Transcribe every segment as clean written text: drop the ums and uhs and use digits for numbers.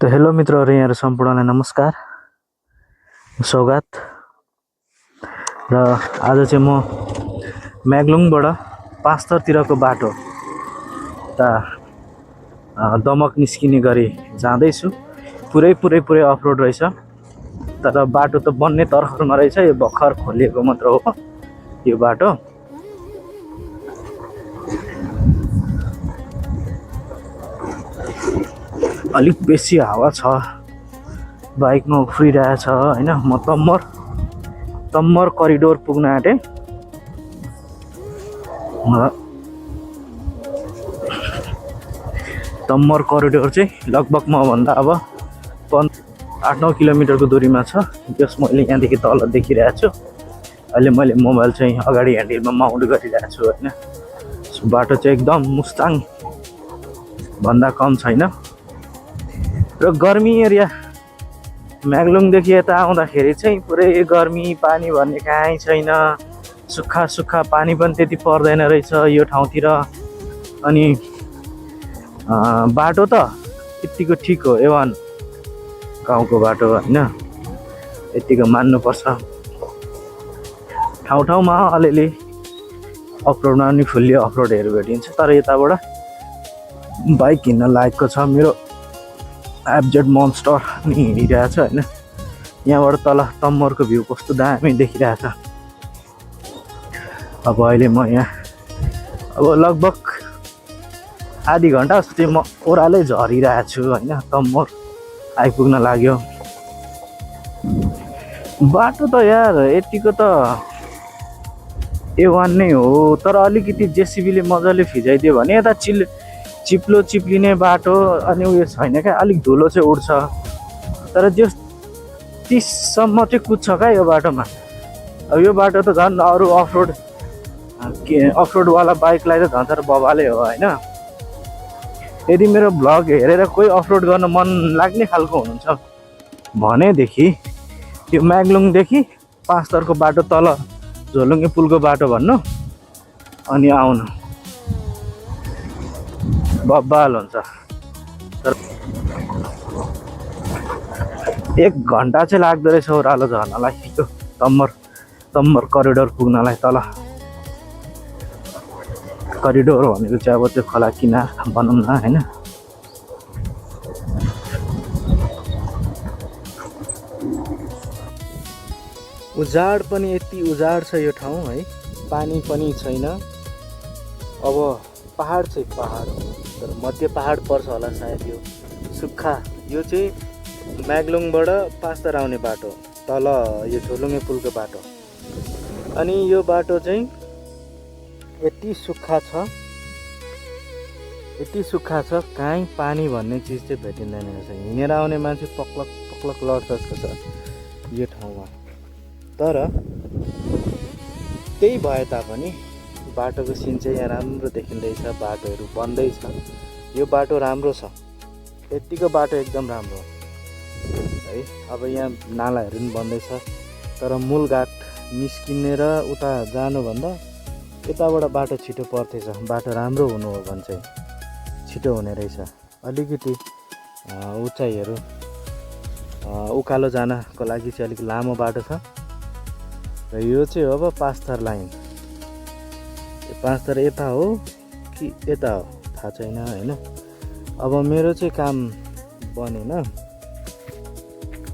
तो हेलो मित्रहरू, यहाँहरु सम्पूर्णलाई नमस्कार, स्वागत। र आज चाहिँ म म्याग्लुङबाट पाँचथरतिरको बाटो ता दमक निस्किने गरी जाँदैछु। पुरै अफरोड रहेछ, तर बाटो त बन्ने तरखरमा रहेछ। यो भर्खर खोलिएको मात्र हो यो बाटो। अलिक बेसी हावा छ, बाइकमा उफ्रिरहेछ हैन। म तम्मर करिडोर पुग्न आँटे। तम्मर करिडोर चाहिँ लगभग म भन्दा अब 8-9 किलोमिटरको दूरीमा छ। जस मैले यहाँदेखि तल देखिरहेको छु। अहिले मैले मोबाइल चाहिँ अगाडि ह्यान्डलमा माउन्ट गरिरहेको छु हैन। सो बाटो चाहिँ एकदम मुस्ताङ भन्दा कम छैन। र गर्मी एरिया म्याग्लुङदेखि यता आउँदाखेरि चाहिँ पुरै गर्मी, पानी भन्ने कहीँ छैन। सुक्खा पानी पनि त्यति पर्दैन रहेछ यो ठाउँतिर। अनि बाटो त यतिको ठिक हो, एवान गाउँको बाटो हैन, यतिको मान्नुपर्छ। ठाउँमा अलिअलि अफरोडमा पनि फुल्ली अफरोडहरू भेटिन्छ, तर यताबाट बाइक हिँड्न लायकको छ। मेरो एफजेड मन्स्टर नि हिँडिरहेछ हैन। यहाँबाट तल तम्मरको भ्यू कस्तो दामी देखिरहेछ। अब अहिले म यहाँ अब लगभग आधी घन्टा जस्तो चाहिँ म ओह्रालै झरिरहेको छु हैन। तम्मर आइपुग्न लाग्यो। बाटो त यार यतिको त A1 नै हो, तर अलिकति जेसीबीले मजाले फिजाइदियो भने यता चिप्लो चिप्लिने बाटो अनि उयो छैन क्या, अलिक धुलो चाहिँ उड्छ। तर जो 30 सम्म चाहिँ कुद्छ क्या यो बाटोमा। अब यो बाटो त झन् अरू अफरोडवाला बाइकलाई त झन् साह्रो बबाले हो हैन। यदि मेरो भ्लग हेरेर कोही अफरोड गर्न मन लाग्ने खालको हुनुहुन्छ भनेदेखि यो म्याग्लुङदेखि पाँचथरको बाटो तल झोलुङ्गे पुलको बाटो भन्नु, अनि आउनु बब्बाल हुन्छ। तर 1 घन्टा चाहिँ लाग्दो रहेछ ओह्रालो झर्नलाई, यो तम्मर करिडोर पुग्नलाई। तल करिडोर भनेको चाहिँ अब त्यो खोला किनार भनौँ न हैन। उजाड पनि यति उजाड छ यो ठाउँ है, पानी पनि छैन। अब पहाड चाहिँ पहाड हो, तर मध्य पहाड पर्छ होला सायद यो सुक्खा। यो चाहिँ म्याग्लुङबाट पाँचथर आउने बाटो, तल यो झोलुङ्गे पुलको बाटो। अनि यो बाटो चाहिँ यति सुक्खा छ, कहीँ पानी भन्ने चिज चाहिँ भेटिँदैन रहेछ। हिँडेर आउने मान्छे पक्लक लड्छ जस्तो छ यो ठाउँमा। तर त्यही भए तापनि बाटोको सिन चाहिँ यहाँ राम्रो देखिँदैछ। बाटोहरू बन्दैछ, यो बाटो राम्रो छ, यतिको बाटो एकदम राम्रो है। अब यहाँ नालाहरू पनि बन्दैछ, तर मूल घाट निस्किने र उता जानुभन्दा यताबाट बाटो छिटो पर्थेछ। बाटो राम्रो हुनु हो भने चाहिँ छिटो हुने रहेछ। अलिकति उचाइहरू उकालो जानको लागि चाहिँ अलिक लामो बाटो छ। र यो चाहिँ अब पाँचथर लाइन। यो पाँचथर यता हो कि यता हो थाहा छैन हैन। अब मेरो चाहिँ काम बनेन।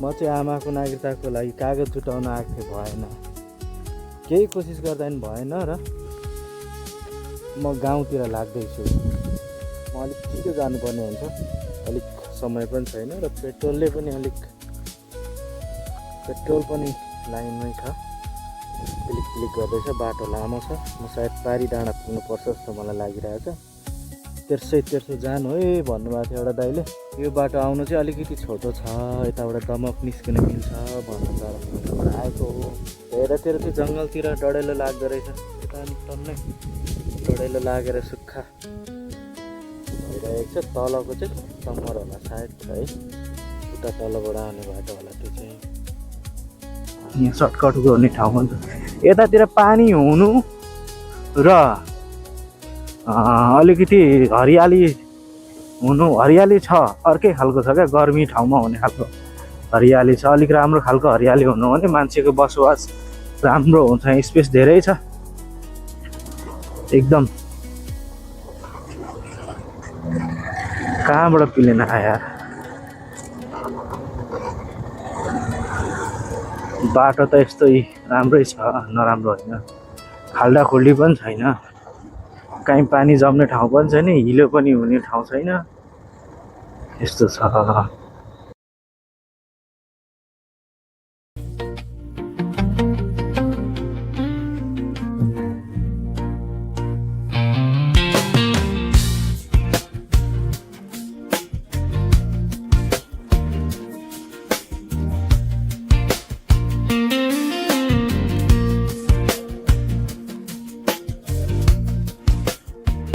म चाहिँ आमाको नागरिकताको लागि कागज जुटाउन आएको थिएँ, भएन। केही कोसिस गर्दा पनि भएन र म गाउँतिर लाग्दैछु। म अलिक छिटो जानुपर्ने हुन्छ, अलिक समय पनि छैन र पेट्रोल पनि लाइनमै छ। पिलिक गर्दैछ, बाटो लामो छ। म सायद पारी डाँडा पुग्नुपर्छ जस्तो मलाई लागिरहेछ। तेर्सो जानु है भन्नुभएको थियो एउटा दाइले। यो बाटो आउनु चाहिँ अलिकति छोटो छ, यताबाट दमक निस्किन मिल्छ भन्नु त आएको हो। यतातिर चाहिँ जङ्गलतिर डढेलो लाग्दो रहेछ, यता टन्नै डढेलो लागेर सुक्खा भइरहेको छ। तलको चाहिँ तम्मर होला सायद है, उता तलबाट आउने बाटो होला त्यो चाहिँ। यहाँ सर्टकट गर्ने ठाउँ हुन्छ। यतातिर पानी हुनु र अलिकति हरियाली हुनु हरियाली छ अर्कै खालको छ क्या गर्मी ठाउँमा हुने खालको हरियाली छ अलिक राम्रो खालको हरियाली हुनु भने मान्छेको बसोबास राम्रो हुन्छ स्पेस धेरै छ एकदम कहाँबाट पिलेन यार बाटो त यस्तै राम्रै छ नराम्रो होइन खाल्डा खुल्डी पनि छैन कहीँ पानी जम्ने ठाउँ पनि छैन हिलो पनि हुने ठाउँ छैन यस्तो छ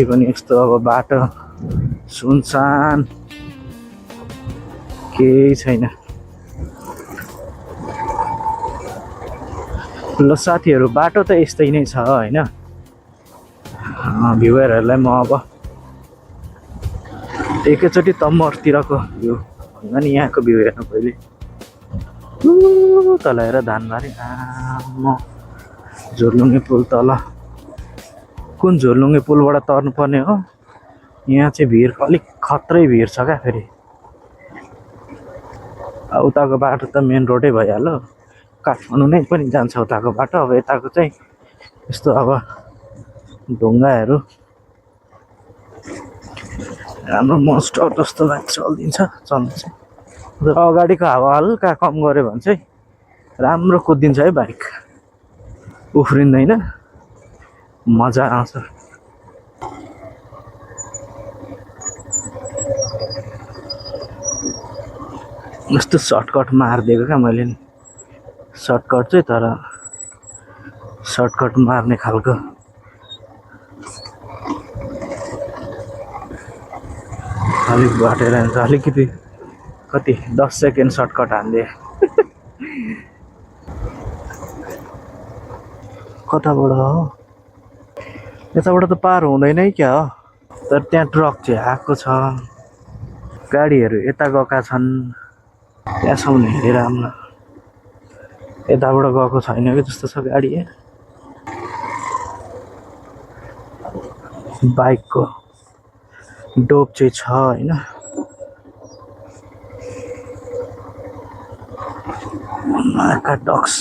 पनि यस्तो अब बाटो सुनसान केही छैन ल साथीहरू बाटो त यस्तै नै छ होइन भ्युवरहरूलाई म अब एकैचोटि तम्मरतिरको भ्यू भन्दा नि यहाँको भ्यू हेर्नु पहिले तल हेर धानबारी आम्म झोर्लुङ्गे पुल तल कुन झोर्लुङ्गे पुलबाट तर्नु पर्ने हो यहाँ चाहिँ भिड अलिक खत्रै भिड छ क्या फेरि उताको बाटो त मेन रोडै भइहाल्यो काठमाडौँ नै पनि जान्छ उताको बाटो अब यताको चाहिँ यस्तो अब ढुङ्गाहरू राम्रो मोस्टर जस्तो लाग्छ चल्दिन्छ चल्नु चाहिँ तर अगाडिको हावा हल्का कम गऱ्यो भने चाहिँ राम्रो कुद्दिन्छ है बाइक उफ्रिँदैन मजा आउँछ यस्तो सर्टकट मारिदिएको क्या मैले नि सर्टकट चाहिँ तर सर्टकट मार्ने खालको अलिक बाटेर जान्छ अलिकति कति 10 सेकेन्ड सर्टकट हान्दे कताबाट हो यताबाट त पार हुँदैन है क्या हो तर त्यहाँ ट्रक चाहिँ आएको छ गाडीहरू यता गएका छन् त्यहाँसम्म हेरेर राम्रो यताबाट गएको छैन कि जस्तो छ गाडी बाइकको डोप चाहिँ छ होइन डक्स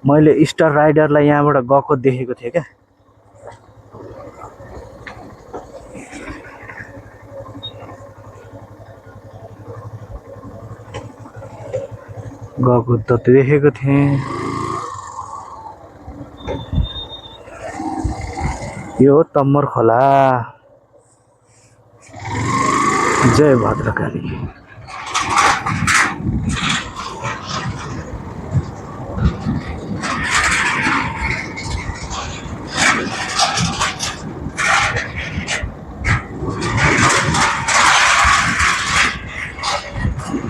मैले स्टार राइडरलाई यहाँबाट गएको देखेको थिएँ क्या गएको त देखेको थिएँ यो तम्मर खोला जय भद्रकाली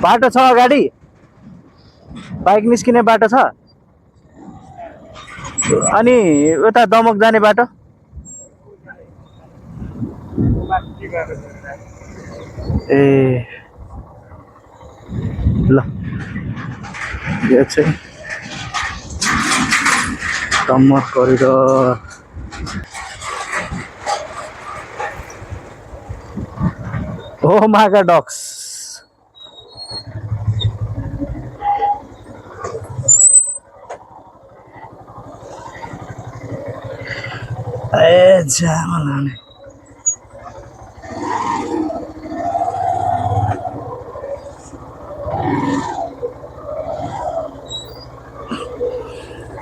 बाटो छ अगाडि बाइक निस्किने बाटो छ अनि उता दमक जाने बाटो ए ल यो चाहिँ तम्मर करिडोर हो मागा डक्स ए जामलाने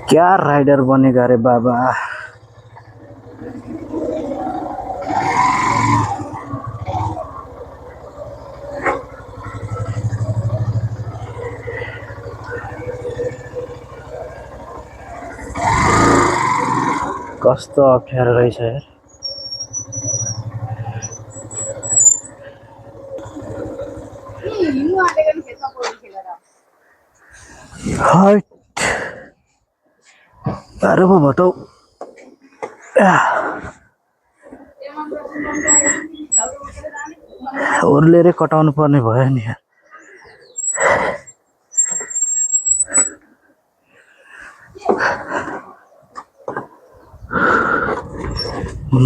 क्या राइडर बनेगा रे बाबा कस्तो अप्ठ्यारो रहेछ यार हाइट अरे वो बताओ ओर्लेरै कटाउनु पर्ने भयो नि यार।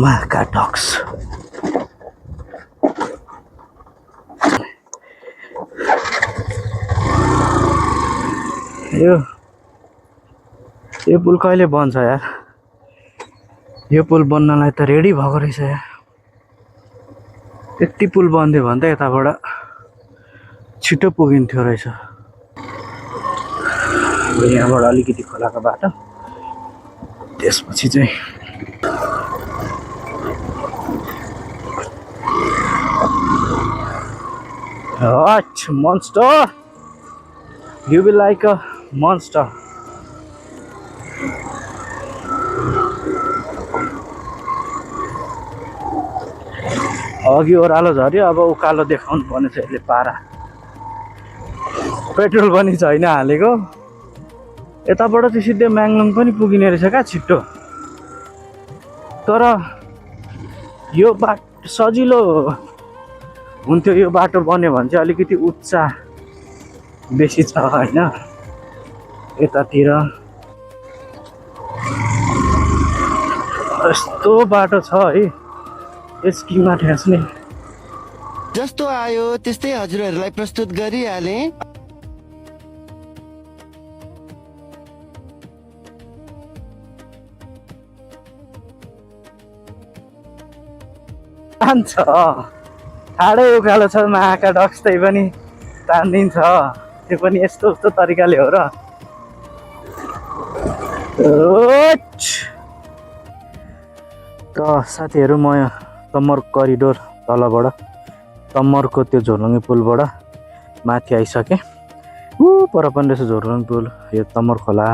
माकाडक्स यो पुल कहिले बन्छ यार? यो पुल बन्नलाई त रेडी भएको रहेछ यार। यति पुल बन्दियो भने त यताबाट छिटो पुगिन्थ्यो रहेछ। यहाँबाट अलिकति खोलाको बाटो, त्यसपछि चाहिँ monster, you will like a monster. अघि ओह्रालो झऱ्यो, अब उकालो देखाउनु पर्ने छ यसले पारा। पेट्रोल पनि छैन हालेको। यताबाट चाहिँ सिधै म्याङलुङ पनि पुगिने रहेछ क्या छिट्टो। तर यो बाटो सजिलो हुन्थ्यो, यो बाटो बन्यो भने चाहिँ अलिकति उच्चा बेसी छ होइन। यतातिर यस्तो बाटो छ है, स्किममा ठ्यास्ने। जस्तो आयो त्यस्तै हजुरहरूलाई प्रस्तुत गरिहाले। तान्छ ठाडै उकालो छ, माकाडक्स त्यही पनि तान्दिन्छ। त्यो पनि यस्तो यस्तो तरिकाले हो र। त साथीहरू म तमर करिडोर तलबाट तमरको त्यो झोलुङ्गे पुलबाट माथि आइसकेँ। पर पनि रहेछ झोलुङ्गे पुल, यो तमर खोला,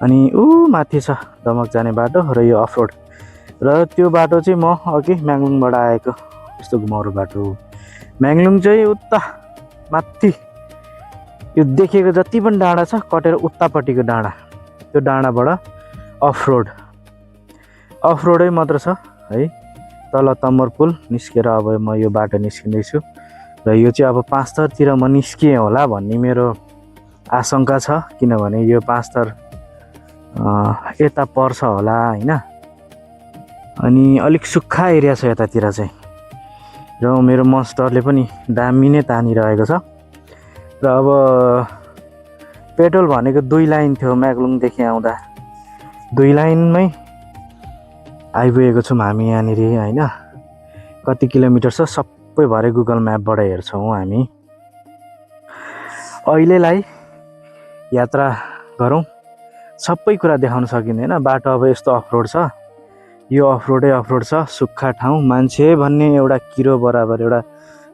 अनि माथि छ दमक जाने बाटो र यो अफरोड। र त्यो बाटो चाहिँ म अघि म्याङलुङबाट आएको यस्तो घुमाउरो बाटो हो। म्याङलुङ चाहिँ उता माथि यो देखेको जति पनि डाँडा छ कटेर उतापट्टिको डाँडा, त्यो डाँडाबाट अफरोडै मात्र छ है। तल तमर पुल निस्केर अब म यो बाटो निस्किँदैछु र यो चाहिँ अब 5 थरतिर म निस्किएँ होला भन्ने मेरो आशंका छ, किनभने यो 5 थर यता पर्छ होला होइन। अनि अलिक सुक्खा एरिया छ यतातिर चाहिँ, र मेरो मन्स्टरले पनि दामी नै तानिरहेको छ। र अब पेट्रोल भनेको 2 लाइन थियो म्याङलुङदेखि आउँदा, 2 लाइनमै आइपुगेको छौँ हामी यहाँनिर होइन। कति किलोमिटर छ सबै भरे गुगल म्यापबाट हेर्छौँ हामी। अहिलेलाई यात्रा गरौँ, सबै कुरा देखाउन सकिँदैन। बाटो अब यस्तो अफरोड छ, यो अफरोडै अफरोड छ, सुक्खा ठाउँ। मान्छे भन्ने एउटा किरो बराबर एउटा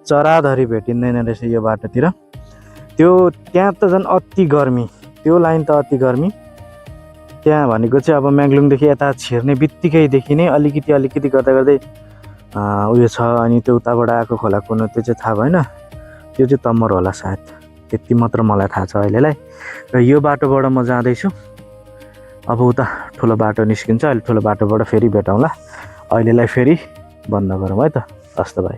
चराधरी भेटिँदैन रहेछ यो बाटोतिर। त्यहाँ त झन् अति गर्मी, त्यो लाइन त अति गर्मी। त्यहाँ भनेको चाहिँ अब म्याङलुङदेखि यता छिर्ने बित्तिकैदेखि नै अलिकति गर्दा गर्दै उयो छ। अनि त्यो उताबाट आएको खोला कुन त्यो चाहिँ थाहा भएन, त्यो चाहिँ तमर होला सायद, त्यति मात्र मलाई थाहा छ अहिलेलाई। र यो बाटोबाट म जाँदैछु, अब उता ठुलो बाटो निस्किन्छ, अहिले ठुलो बाटोबाट फेरि भेटौँला। अहिलेलाई फेरि बन्द गरौँ है त। हस् त भाइ।